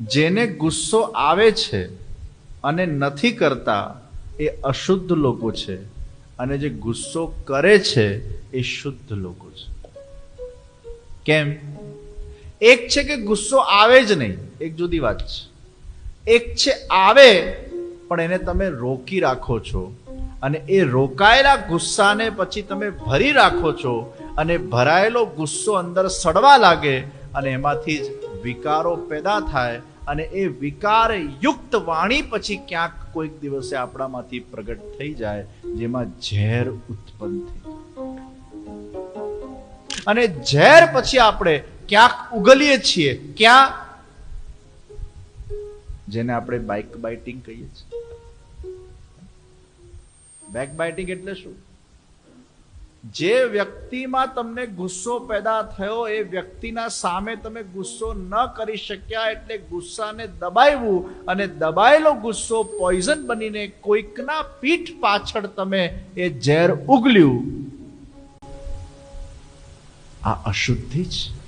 જેને ગુસ્સો આવે છે અને નથી કરતા એ અશુદ્ધ લોકો છે, અને જે ગુસ્સો કરે છે એ શુદ્ધ લોકો છે. કેમ? એક છે કે ગુસ્સો આવે જ નહીં, એક જુદી વાત છે. એક છે આવે પણ એને તમે રોકી રાખો છો, અને એ રોકાયેલા ગુસ્સાને પછી તમે ભરી રાખો છો, અને ભરાયેલો ગુસ્સો અંદર સડવા લાગે, અને એમાંથી જ વિકારો પેદા થાય, અને એ વિકાર યુક્ત વાણી પછી ક્યાંક કોઈક દિવસે આપણામાંથી પ્રગટ થઈ જાય, જેમાં ઝેર ઉત્પન્ન થઈ. અને ઝેર પછી આપણે ક્યાંક ઉગલીએ છીએ. ક્યાં? જેને આપણે બાઇક બાઇટિંગ કહીએ છીએ. બેક બાઇટિંગ એટલે શું? જે વ્યક્તિમાં તમને ગુસ્સો પેદા થયો એ વ્યક્તિના સામે તમે ગુસ્સો ન કરી શક્યા, એટલે ગુસ્સાને દબાવ્યું, અને દબાયેલો ગુસ્સો પોઈઝન બનીને કોઈકના પીઠ પાછળ તમે એ ઝેર ઉગલ્યું. આ અશુદ્ધિ છે.